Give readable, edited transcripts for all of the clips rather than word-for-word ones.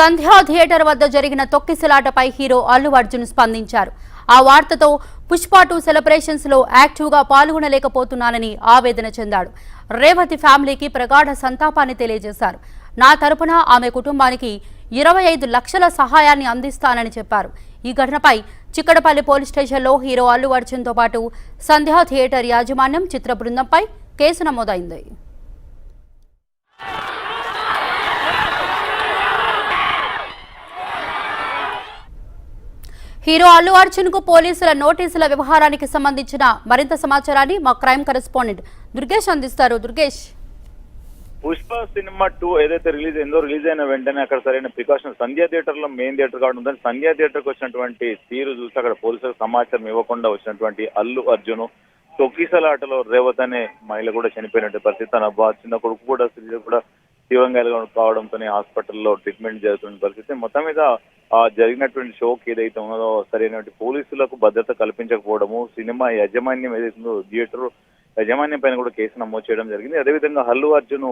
సంధ్యా theatre వద్ద జరిగిన తొక్కిసలాటపై hero Allu Arjun స్పందించారు. ఆ వార్తతో పుష్ప 2 సెలబ్రేషన్స్ లో యాక్టివ్గా పాల్గొనలేకపోతున్నానని ఆవేదన చెందాడు. రేవతి ఫ్యామిలీకి ప్రగాఢ సంతాపాన్ని తెలియజేశారు. నా తరపున ఆమె కుటుంబానికి 25 లక్షల సహాయాన్ని అందిస్తానని చెప్పారు. ఈ ఘటనపై చిక్కడపల్లి పోలీస్ స్టేషన్లో హీరో అల్లు అర్జున్తో పాటు సంధ్యా థియేటర్ యాజమాన్యం, చిత్ర బృందంపై కేసు నమోదైంది. హీరో అల్లు అర్జున్ కు పోలీసుల నోటీసుల వ్యవహారానికి సంబంధించిన మరింత సమాచారాన్ని మా క్రైమ్ కరెస్పాండెంట్ దుర్గేష్ అందిస్తారు. దుర్గేష్, పుష్ప సినిమా 2 ఏదైతే రిలీజ్ అయిన వెంటనే అక్కడ సరైన ప్రికాషన్ సంధ్యా థియేటర్ లో మెయిన్ థియేటర్ కావడం ఉందని సంధ్యా థియేటర్ కు వచ్చినటువంటి తీరు చూసి అక్కడ పోలీసులకు సమాచారం ఇవ్వకుండా వచ్చినటువంటి అల్లు అర్జున్ తొక్కిసలాటలో రేవత్ అనే మహిళ కూడా చనిపోయినటువంటి పరిస్థితి. తన చిన్న కొడుకు కూడా తీవ్రంగా కావడంతోనే హాస్పిటల్లో ట్రీట్మెంట్ జరుగుతున్న పరిస్థితి. మొత్తం మీద జరిగినటువంటి షోకి ఏదైతే ఉన్నదో సరైనటువంటి పోలీసులకు భద్రత కల్పించకపోవడము, సినిమా యాజమాన్యం ఏదైతుందో థియేటర్ యాజమాన్యం పైన కూడా కేసు నమోదు చేయడం జరిగింది. అదేవిధంగా అల్లు అర్జున్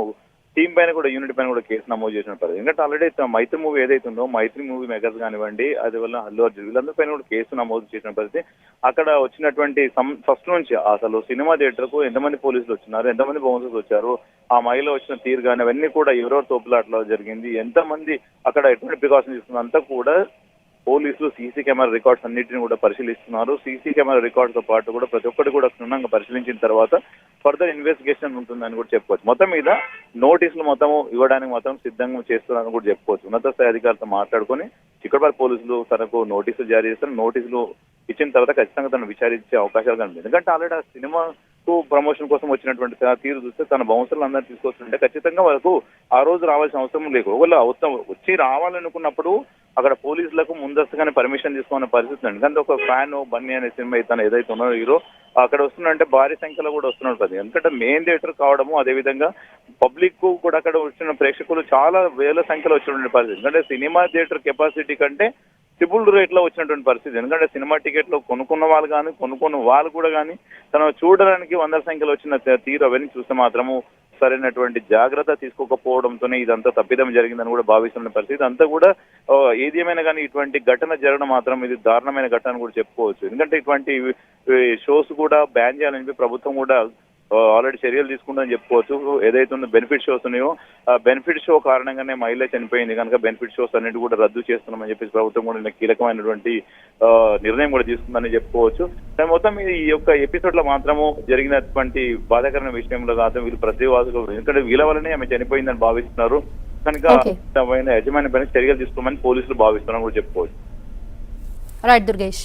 టీం పైన కూడా, యూనిట్ పైన కూడా కేసు నమోదు చేసిన పరిస్థితి. ఎందుకంటే ఆల్రెడీ మైత్రి మూవీ ఏదైతుందో మైత్రి మూవీ మెగాస్ కానివ్వండి, అది వల్ల అల్లు అర్జున్ వీళ్ళందరి పైన కూడా కేసు నమోదు చేసిన పరిస్థితి. అక్కడ వచ్చినటువంటి ఫస్ట్ నుంచి అసలు సినిమా థియేటర్ కు ఎంతమంది పోలీసులు వచ్చినారు, ఎంతమంది బౌన్సర్స్ వచ్చారు, ఆ మహిళ వచ్చిన తీరు కానీ అవన్నీ కూడా ఎవరెవరు తోపులాట్లో జరిగింది, ఎంతమంది అక్కడ ఎటువంటి ప్రికాషన్ తీసుకున్నారు అంతా కూడా పోలీసులు సీసీ కెమెరా రికార్డ్స్ అన్నింటిని కూడా పరిశీలిస్తున్నారు. సీసీ కెమెరా రికార్డ్స్ తో పాటు కూడా ప్రతి ఒక్కటి కూడా క్షుణ్ణంగా పరిశీలించిన తర్వాత ఫర్దర్ ఇన్వెస్టిగేషన్ ఉంటుందని కూడా చెప్పుకోవచ్చు. మొత్తం మీద నోటీసులు మొత్తం ఇవ్వడానికి మాత్రం సిద్ధంగా చేస్తున్నారని కూడా చెప్పుకోవచ్చు. ఉన్నత స్థాయి అధికారులతో మాట్లాడుకొని చిక్కడపల్లి పోలీసులు తనకు నోటీసులు జారీ చేస్తారు. నోటీసులు ఇచ్చిన తర్వాత ఖచ్చితంగా తను విచారించే అవకాశాలు కనిపిస్తుంది. ఎందుకంటే ఆల్రెడీ ఆ సినిమాకు ప్రమోషన్ కోసం వచ్చినటువంటి తీరు చూస్తే తన బౌన్సర్లు అందరూ తీసుకొస్తుంటే ఖచ్చితంగా వాళ్ళకు ఆ రోజు రావాల్సిన అవసరం లేదు. ఒకవేళ వచ్చి రావాలనుకున్నప్పుడు అక్కడ పోలీసులకు ముందస్తుగానే పర్మిషన్ తీసుకోవాలనే పరిస్థితి ఉంది. ఎందుకంటే ఒక ఫ్యాన్ బన్నీ అనే సినిమా తను ఏదైతే ఉన్నారో హీరో అక్కడ వస్తున్నాడంటే భారీ సంఖ్యలో కూడా వస్తున్నాడు. ఎందుకంటే మెయిన్ థియేటర్ కావడము, అదేవిధంగా పబ్లిక్ కూడా అక్కడ వచ్చిన ప్రేక్షకులు చాలా వేల సంఖ్యలో వచ్చినటువంటి పరిస్థితి. ఎందుకంటే సినిమా థియేటర్ కెపాసిటీ కంటే ట్రిపుల్ రేట్ లో వచ్చినటువంటి పరిస్థితి. ఎందుకంటే సినిమా టికెట్ లో కొనుక్కున్న వాళ్ళు కానీ కొనుక్కున్న వాళ్ళు కూడా కానీ తను చూడడానికి వందల సంఖ్యలో వచ్చిన తీరు అవన్నీ చూస్తే మాత్రము సరైనటువంటి జాగ్రత్త తీసుకోకపోవడంతోనే ఇదంతా తప్పిదం జరిగిందని కూడా భావిస్తున్న పరిస్థితి. అంతా కూడా ఏది ఏమైనా కానీ ఇటువంటి ఘటన జరగడం మాత్రం ఇది దారుణమైన ఘటన అని కూడా చెప్పుకోవచ్చు. ఎందుకంటే ఇటువంటి షోస్ కూడా బ్యాన్ చేయాలని చెప్పి ప్రభుత్వం కూడా ఆల్రెడీ చర్యలు తీసుకుంటుందని చెప్పుకోవచ్చు. ఏదైతే ఉందో బెనిఫిట్ షోస్ ఉన్నాయో ఆ బెనిఫిట్ షో కారణంగానే మహిళ చనిపోయింది కనుక బెనిఫిట్ షోస్ అన్నిటి కూడా రద్దు చేస్తున్నామని చెప్పేసి ప్రభుత్వం కూడా కీలకమైనటువంటి నిర్ణయం కూడా తీసుకుందని చెప్పుకోవచ్చు. మొత్తం ఈ యొక్క ఎపిసోడ్ లో మాత్రము జరిగినటువంటి బాధాకరమైన విషయంలో కాదు వీళ్ళు ప్రతివాదులు, ఎందుకంటే వీళ్ళ వల్లనే ఆమె చనిపోయిందని భావిస్తున్నారు కనుక యజమాని పైన చర్యలు తీసుకోమని పోలీసులు భావిస్తున్నారని కూడా చెప్పుకోవచ్చు. రైట్ దుర్గేష్.